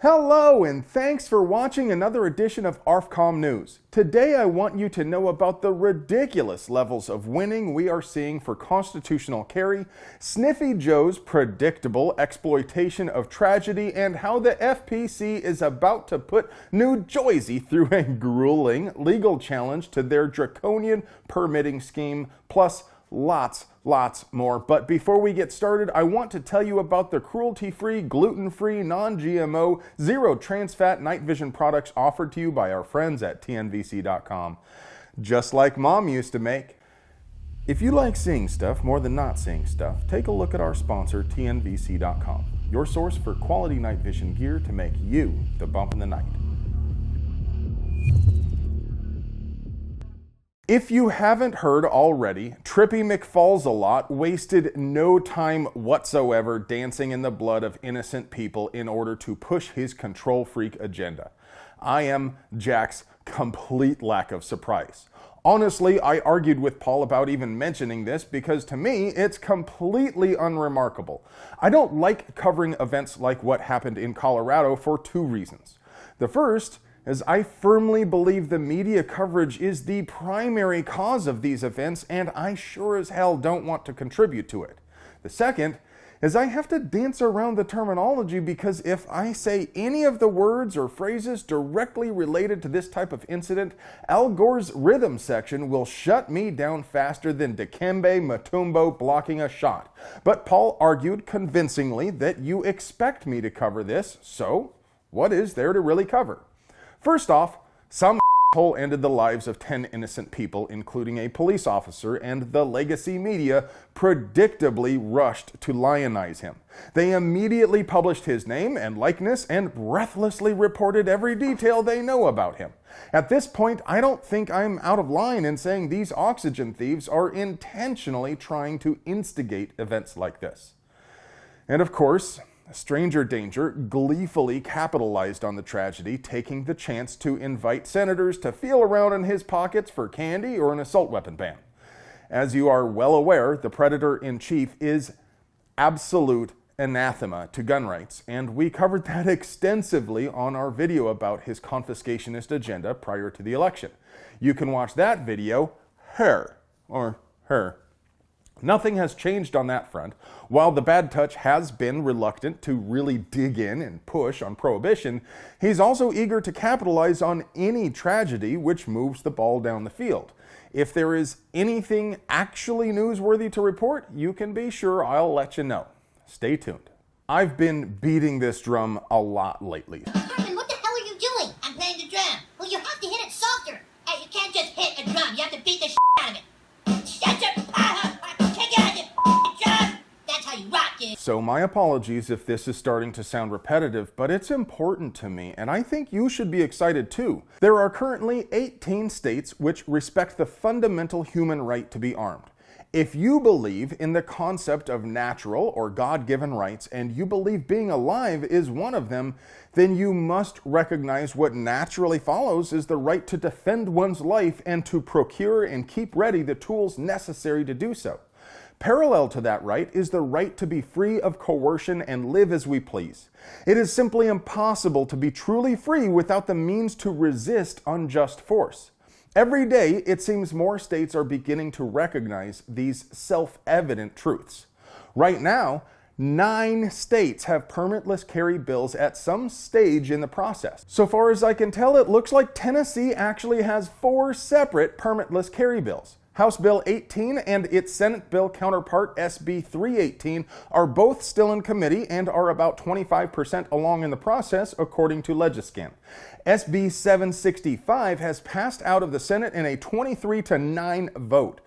Hello, and thanks for watching another edition of ARFCOM News. Today I want you to know about the ridiculous levels of winning we are seeing for constitutional carry, Sniffy Joe's predictable exploitation of tragedy, and how the FPC is about to put New Jersey through a grueling legal challenge to their draconian permitting scheme, plus lots more. But before we get started, I want to tell you about the cruelty-free, gluten-free, non-GMO, zero trans fat night vision products offered to you by our friends at TNVC.com. Just like Mom used to make. If you like seeing stuff more than not seeing stuff, take a look at our sponsor, TNVC.com, your source for quality night vision gear to make you the bump in the night. If you haven't heard already, Trippy McFalls-a-Lot wasted no time whatsoever dancing in the blood of innocent people in order to push his control freak agenda. I am Jack's complete lack of surprise. Honestly, I argued with Paul about even mentioning this because to me, it's completely unremarkable. I don't like covering events like what happened in Colorado for two reasons. The first, as I firmly believe the media coverage is the primary cause of these events, and I sure as hell don't want to contribute to it. The second is I have to dance around the terminology because if I say any of the words or phrases directly related to this type of incident, Al Gore's rhythm section will shut me down faster than Dikembe Mutombo blocking a shot. But Paul argued convincingly that you expect me to cover this, so what is there to really cover? First off, some asshole ended the lives of 10 innocent people, including a police officer, and the legacy media predictably rushed to lionize him. They immediately published his name and likeness and breathlessly reported every detail they know about him. At this point, I don't think I'm out of line in saying these oxygen thieves are intentionally trying to instigate events like this. And of course, stranger danger gleefully capitalized on the tragedy, taking the chance to invite senators to feel around in his pockets for candy or an assault weapon ban. As you are well aware, the predator-in-chief is absolute anathema to gun rights, and we covered that extensively on our video about his confiscationist agenda prior to the election. You can watch that video, her. Nothing has changed on that front. While the bad touch has been reluctant to really dig in and push on prohibition, he's also eager to capitalize on any tragedy which moves the ball down the field. If there is anything actually newsworthy to report, you can be sure I'll let you know. Stay tuned. I've been beating this drum a lot lately. Herman, what the hell are you doing? I'm playing the drum. Well, you have to hit it softer. Hey, you can't just hit a drum. You have to beat the shit out of it. So my apologies if this is starting to sound repetitive, but it's important to me, and I think you should be excited too. There are currently 18 states which respect the fundamental human right to be armed. If you believe in the concept of natural or God-given rights, and you believe being alive is one of them, then you must recognize what naturally follows is the right to defend one's life and to procure and keep ready the tools necessary to do so. Parallel to that right is the right to be free of coercion and live as we please. It is simply impossible to be truly free without the means to resist unjust force. Every day, it seems more states are beginning to recognize these self-evident truths. Right now, 9 states have permitless carry bills at some stage in the process. So far as I can tell, it looks like Tennessee actually has 4 separate permitless carry bills. House Bill 18 and its Senate bill counterpart SB 318 are both still in committee and are about 25% along in the process, according to Legiscan. SB 765 has passed out of the Senate in a 23-9 vote.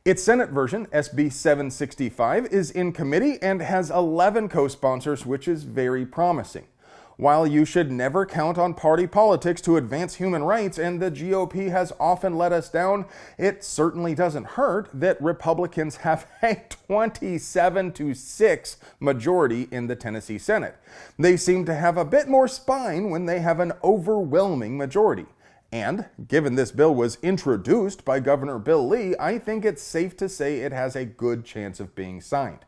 Its Senate version, SB 765, is in committee and has 11 co-sponsors, which is very promising. While you should never count on party politics to advance human rights, and the GOP has often let us down, it certainly doesn't hurt that Republicans have a 27-6 majority in the Tennessee Senate. They seem to have a bit more spine when they have an overwhelming majority. And, given this bill was introduced by Governor Bill Lee, I think it's safe to say it has a good chance of being signed.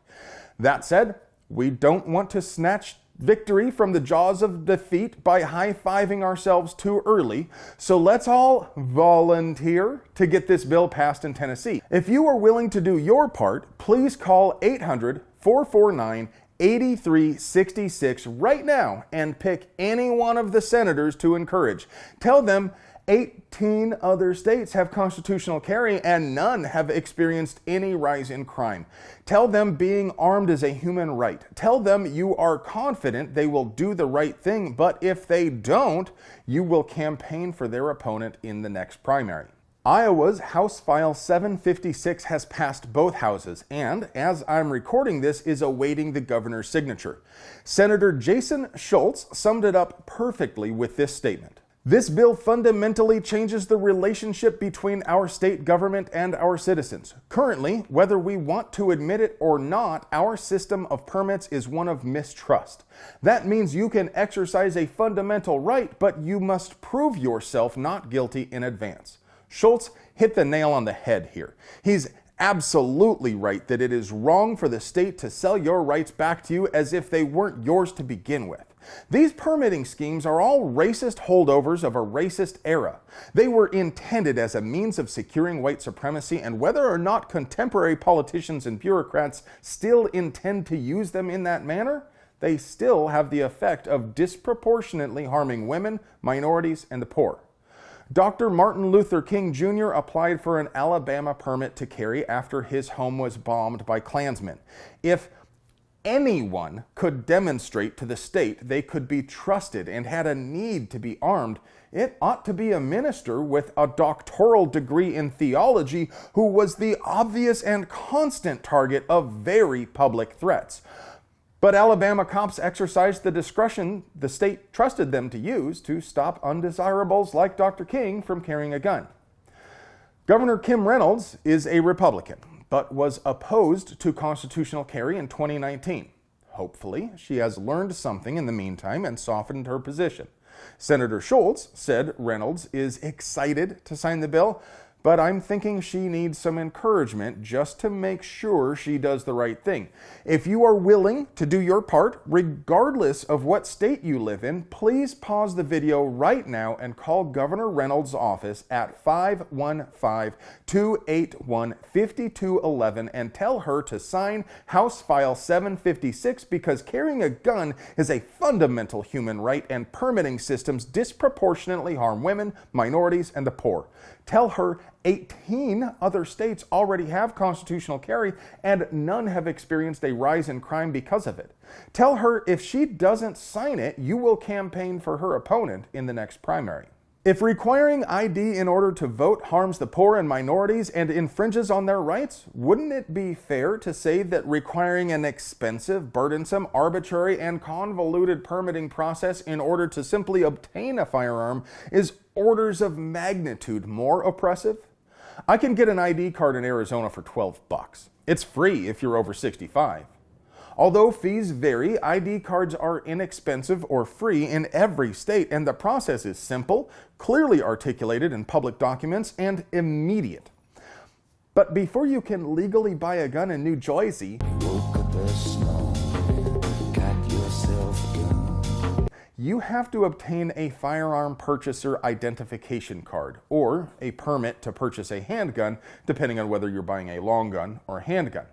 That said, we don't want to snatch victory from the jaws of defeat by high-fiving ourselves too early, so let's all volunteer to get this bill passed in Tennessee. If you are willing to do your part, please call 800-449-8366 right now and pick any one of the senators to encourage. Tell them 18 other states have constitutional carry and none have experienced any rise in crime. Tell them being armed is a human right. Tell them you are confident they will do the right thing, but if they don't, you will campaign for their opponent in the next primary. Iowa's House File 756 has passed both houses and, as I'm recording this, is awaiting the governor's signature. Senator Jason Schultz summed it up perfectly with this statement. This bill fundamentally changes the relationship between our state government and our citizens. Currently, whether we want to admit it or not, our system of permits is one of mistrust. That means you can exercise a fundamental right, but you must prove yourself not guilty in advance. Schultz hit the nail on the head here. He's absolutely right that it is wrong for the state to sell your rights back to you as if they weren't yours to begin with. These permitting schemes are all racist holdovers of a racist era. They were intended as a means of securing white supremacy, and whether or not contemporary politicians and bureaucrats still intend to use them in that manner, they still have the effect of disproportionately harming women, minorities, and the poor. Dr. Martin Luther King Jr. applied for an Alabama permit to carry after his home was bombed by Klansmen. If anyone could demonstrate to the state they could be trusted and had a need to be armed, it ought to be a minister with a doctoral degree in theology who was the obvious and constant target of very public threats. But Alabama cops exercised the discretion the state trusted them to use to stop undesirables like Dr. King from carrying a gun. Governor Kim Reynolds is a Republican, but was opposed to constitutional carry in 2019. Hopefully, she has learned something in the meantime and softened her position. Senator Schultz said Reynolds is excited to sign the bill, but I'm thinking she needs some encouragement just to make sure she does the right thing. If you are willing to do your part, regardless of what state you live in, please pause the video right now and call Governor Reynolds' office at 515-281-5211 and tell her to sign House File 756 because carrying a gun is a fundamental human right and permitting systems disproportionately harm women, minorities, and the poor. Tell her 18 other states already have constitutional carry and none have experienced a rise in crime because of it. Tell her if she doesn't sign it, you will campaign for her opponent in the next primary. If requiring ID in order to vote harms the poor and minorities and infringes on their rights, wouldn't it be fair to say that requiring an expensive, burdensome, arbitrary, and convoluted permitting process in order to simply obtain a firearm is orders of magnitude more oppressive? I can get an ID card in Arizona for $12. It's free if you're over 65. Although fees vary, ID cards are inexpensive or free in every state, and the process is simple, clearly articulated in public documents, and immediate. But before you can legally buy a gun in New Jersey, you have to obtain a firearm purchaser identification card, or a permit to purchase a handgun, depending on whether you're buying a long gun or a handgun.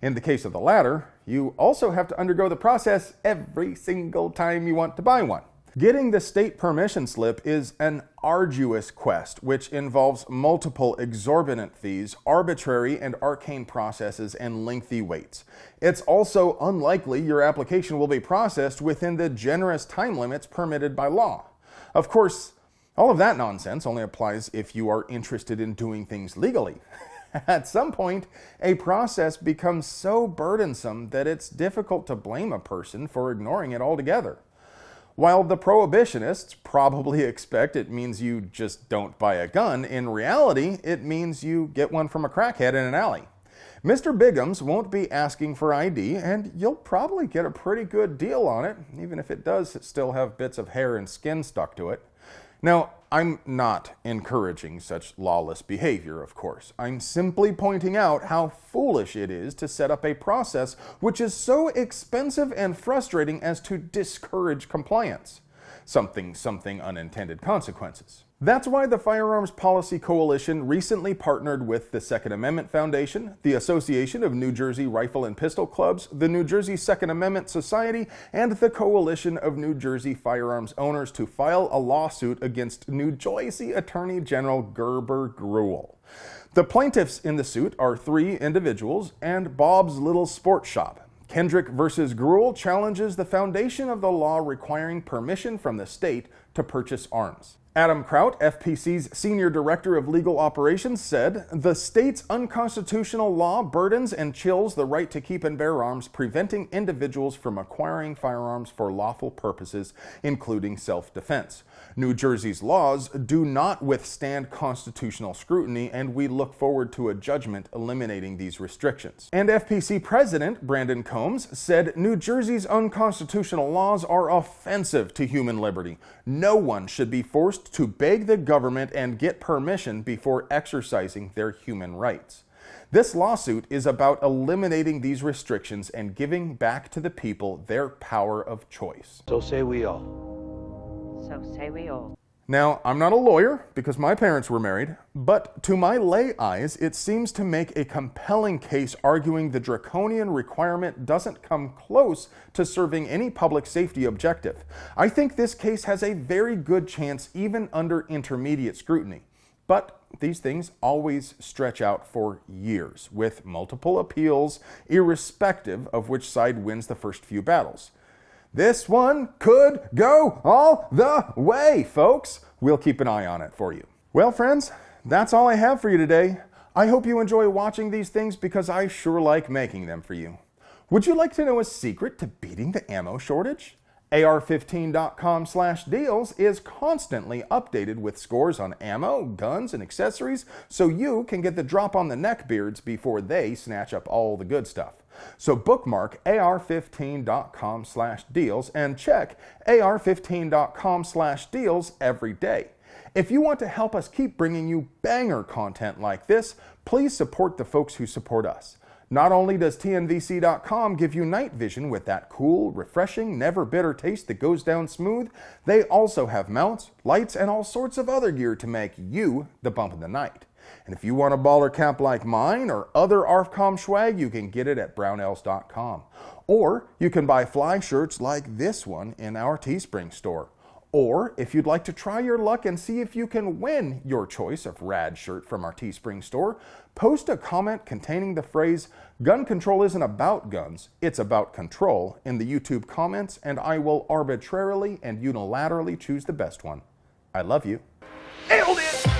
In the case of the latter, you also have to undergo the process every single time you want to buy one. Getting the state permission slip is an arduous quest, which involves multiple exorbitant fees, arbitrary and arcane processes, and lengthy waits. It's also unlikely your application will be processed within the generous time limits permitted by law. Of course, all of that nonsense only applies if you are interested in doing things legally. At some point, a process becomes so burdensome that it's difficult to blame a person for ignoring it altogether. While the prohibitionists probably expect it means you just don't buy a gun, in reality, it means you get one from a crackhead in an alley. Mr. Biggums won't be asking for ID, and you'll probably get a pretty good deal on it, even if it does still have bits of hair and skin stuck to it. Now, I'm not encouraging such lawless behavior, of course. I'm simply pointing out how foolish it is to set up a process which is so expensive and frustrating as to discourage compliance. Something unintended consequences. That's why the Firearms Policy Coalition recently partnered with the Second Amendment Foundation, the Association of New Jersey Rifle and Pistol Clubs, the New Jersey Second Amendment Society, and the Coalition of New Jersey Firearms Owners to file a lawsuit against New Jersey Attorney General Gerber Gruhl. The plaintiffs in the suit are 3 individuals and Bob's Little Sports Shop. Kendrick versus Gruhl challenges the foundation of the law requiring permission from the state to purchase arms. Adam Kraut, FPC's Senior Director of Legal Operations, said, "The state's unconstitutional law burdens and chills the right to keep and bear arms, preventing individuals from acquiring firearms for lawful purposes, including self-defense. New Jersey's laws do not withstand constitutional scrutiny, and we look forward to a judgment eliminating these restrictions." And FPC President Brandon Combs said, "New Jersey's unconstitutional laws are offensive to human liberty. No one should be forced to beg the government and get permission before exercising their human rights." This lawsuit is about eliminating these restrictions and giving back to the people their power of choice. So say we all. So say we all. Now, I'm not a lawyer because my parents were married, but to my lay eyes, it seems to make a compelling case arguing the draconian requirement doesn't come close to serving any public safety objective. I think this case has a very good chance even under intermediate scrutiny. But these things always stretch out for years, with multiple appeals, irrespective of which side wins the first few battles. This one could go all the way, folks. We'll keep an eye on it for you. Well, friends, that's all I have for you today. I hope you enjoy watching these things because I sure like making them for you. Would you like to know a secret to beating the ammo shortage? AR15.com/deals is constantly updated with scores on ammo, guns, and accessories so you can get the drop on the neckbeards before they snatch up all the good stuff. So bookmark AR15.com/deals and check AR15.com/deals every day. If you want to help us keep bringing you banger content like this, please support the folks who support us. Not only does TNVC.com give you night vision with that cool, refreshing, never bitter taste that goes down smooth, they also have mounts, lights, and all sorts of other gear to make you the bump of the night. And if you want a baller cap like mine or other ARFCOM swag, you can get it at brownells.com. Or you can buy fly shirts like this one in our Teespring store. Or if you'd like to try your luck and see if you can win your choice of rad shirt from our Teespring store, post a comment containing the phrase, "Gun control isn't about guns, it's about control," in the YouTube comments, and I will arbitrarily and unilaterally choose the best one. I love you. Nailed it!